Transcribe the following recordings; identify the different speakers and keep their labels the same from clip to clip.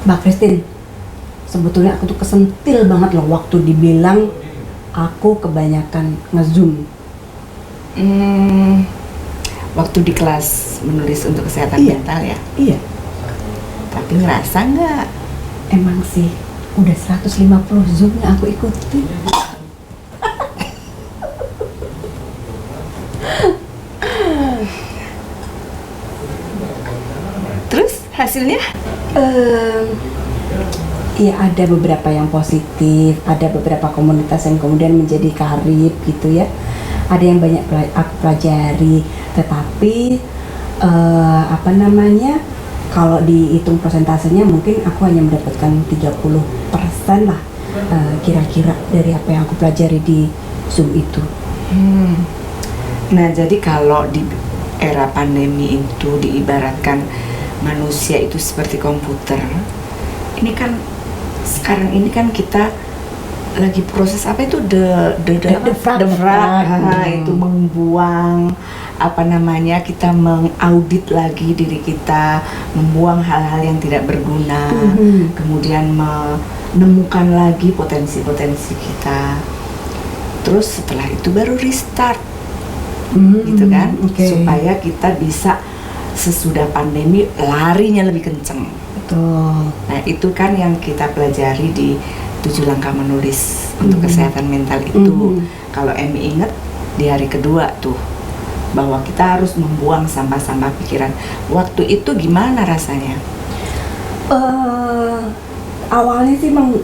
Speaker 1: Mbak Christine, sebetulnya aku tuh kesentil banget loh waktu dibilang aku kebanyakan nge-zoom.
Speaker 2: Waktu di kelas menulis untuk kesehatan
Speaker 1: Iya.
Speaker 2: mental ya.
Speaker 1: Iya,
Speaker 2: Tapi ngerasa nggak?
Speaker 1: emang sih udah 150 zoom yang aku ikuti.
Speaker 2: Terus hasilnya?
Speaker 1: Iya, ada beberapa yang positif, ada beberapa komunitas yang kemudian menjadi karib gitu ya. Ada yang banyak aku pelajari, tetapi apa namanya, kalau dihitung persentasenya mungkin aku hanya mendapatkan 30% lah kira-kira dari apa yang aku pelajari di Zoom itu.
Speaker 2: Nah, jadi kalau di era pandemi itu diibaratkan manusia itu seperti komputer. Ini kan sekarang ini kan kita lagi proses apa itu
Speaker 1: Defrag.
Speaker 2: itu membuang apa namanya, kita mengaudit lagi diri kita, membuang hal-hal yang tidak berguna, kemudian menemukan lagi potensi-potensi kita. Terus setelah itu baru restart, gitu kan,
Speaker 1: okay.
Speaker 2: supaya kita bisa sesudah pandemi larinya lebih kenceng.
Speaker 1: Betul.
Speaker 2: Nah, itu kan yang kita pelajari di 7 langkah menulis untuk kesehatan mental itu. Kalau Emi inget di hari kedua tuh, bahwa kita harus membuang sampah-sampah pikiran. Waktu itu gimana rasanya?
Speaker 1: Awalnya sih emang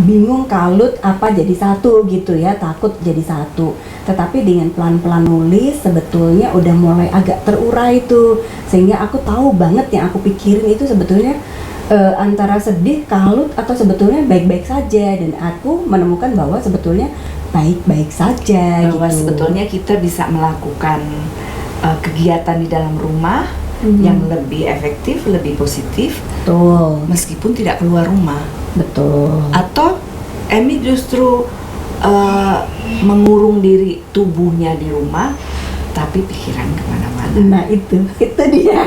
Speaker 1: bingung, kalut apa jadi satu gitu ya, takut jadi satu. Tetapi dengan pelan-pelan nulis sebetulnya udah mulai agak terurai tuh, sehingga aku tahu banget yang aku pikirin itu sebetulnya antara sedih, kalut, atau sebetulnya baik-baik saja. Dan aku menemukan bahwa sebetulnya baik-baik saja.
Speaker 2: Bahwa
Speaker 1: gitu.
Speaker 2: sebetulnya kita bisa melakukan kegiatan di dalam rumah yang lebih efektif, lebih positif,
Speaker 1: Betul.
Speaker 2: meskipun tidak keluar rumah.
Speaker 1: Betul.
Speaker 2: Atau Emi justru mengurung diri tubuhnya di rumah, tapi pikiran kemana-mana.
Speaker 1: Nah itu dia.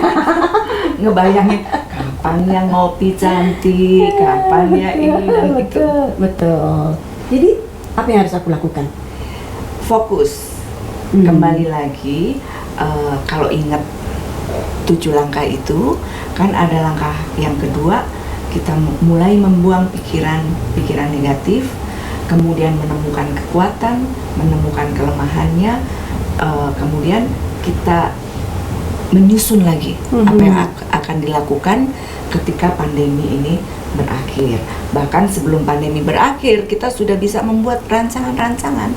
Speaker 2: Ngebayangin kapan yang ngopi cantik, kapan ya ini dan itu.
Speaker 1: Betul. Jadi apa yang harus aku lakukan?
Speaker 2: Fokus. Kembali lagi, kalau ingat 7 langkah itu, kan ada langkah yang kedua, kita mulai membuang pikiran negatif, kemudian menemukan kekuatan, menemukan kelemahannya, kemudian kita menyusun lagi apa yang akan dilakukan ketika pandemi ini berakhir. Bahkan sebelum pandemi berakhir, kita sudah bisa membuat rancangan-rancangan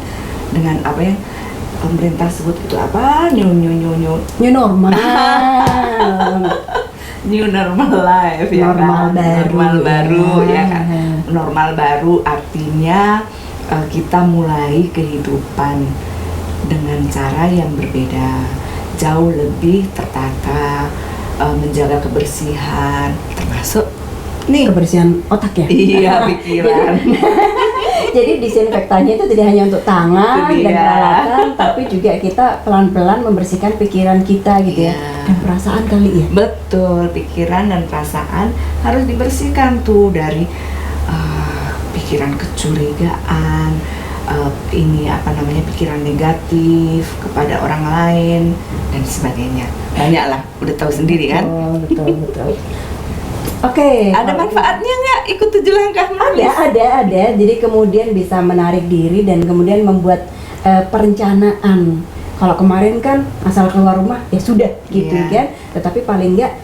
Speaker 2: dengan apa yang pemerintah sebut itu apa? New
Speaker 1: normal.
Speaker 2: New normal life, ya
Speaker 1: Normal
Speaker 2: kan?
Speaker 1: baru,
Speaker 2: Normal baru,
Speaker 1: ya.
Speaker 2: ya kan? Normal baru artinya kita mulai kehidupan dengan cara yang berbeda, jauh lebih tertata, menjaga kebersihan, termasuk nih
Speaker 1: Kebersihan otak ya?
Speaker 2: iya, pikiran.
Speaker 1: Jadi disinfektannya itu tidak hanya untuk tangan
Speaker 2: Itu
Speaker 1: dan
Speaker 2: dia.
Speaker 1: peralatan, tapi juga kita pelan-pelan membersihkan pikiran kita gitu ya,
Speaker 2: Iya.
Speaker 1: dan perasaan kali ya.
Speaker 2: Betul, pikiran dan perasaan harus dibersihkan tuh dari pikiran kecurigaan, ini apa namanya, pikiran negatif kepada orang lain dan sebagainya. Banyak lah, udah tahu sendiri kan?
Speaker 1: Betul. Oke.
Speaker 2: Ada
Speaker 1: kalau
Speaker 2: manfaatnya nggak ikut 7 langkah menulis?
Speaker 1: Ada. Jadi kemudian bisa menarik diri dan kemudian membuat perencanaan. Kalau kemarin kan asal keluar rumah ya sudah gitu
Speaker 2: Iya.
Speaker 1: kan. Tetapi paling enggak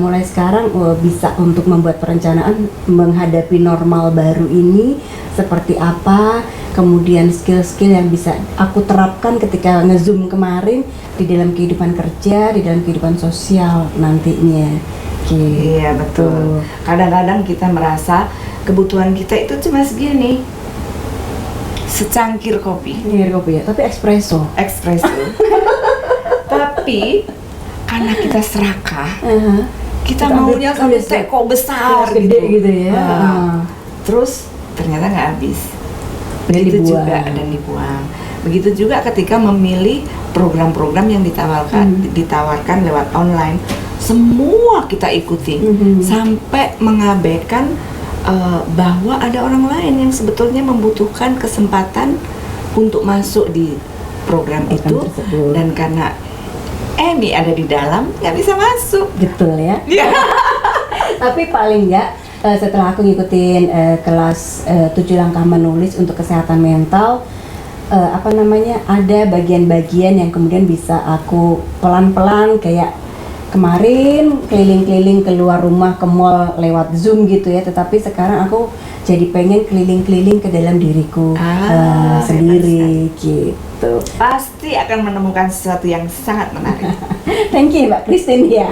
Speaker 1: mulai sekarang bisa untuk membuat perencanaan menghadapi normal baru ini seperti apa. Kemudian skill-skill yang bisa aku terapkan ketika nge-zoom kemarin di dalam kehidupan kerja, di dalam kehidupan sosial nantinya.
Speaker 2: Iya, betul. Kadang-kadang kita merasa kebutuhan kita itu cuma segini, secangkir kopi,
Speaker 1: Kopi ya, tapi espresso.
Speaker 2: Tapi karena kita serakah, kita
Speaker 1: Kita
Speaker 2: maunya
Speaker 1: ambil
Speaker 2: teko besar
Speaker 1: gede gitu ya.
Speaker 2: Terus ternyata nggak habis.
Speaker 1: Dan
Speaker 2: Begitu
Speaker 1: dibuang.
Speaker 2: juga dan dibuang. Begitu juga ketika memilih program-program yang ditawarkan lewat online semua kita ikuti sampai mengabaikan bahwa ada orang lain yang sebetulnya membutuhkan kesempatan untuk masuk di program itu
Speaker 1: tersebut.
Speaker 2: Dan karena Emi ada di dalam nggak bisa masuk.
Speaker 1: Betul ya.
Speaker 2: Ya.
Speaker 1: Tapi paling nggak setelah aku ngikutin kelas 7 langkah menulis untuk kesehatan mental, ada bagian-bagian yang kemudian bisa aku pelan-pelan kayak kemarin keliling-keliling keluar rumah ke mall lewat Zoom gitu ya, tetapi sekarang aku jadi pengen keliling-keliling ke dalam diriku sendiri gitu.
Speaker 2: Pasti akan menemukan sesuatu yang sangat menarik.
Speaker 1: Thank you Mbak Christine ya.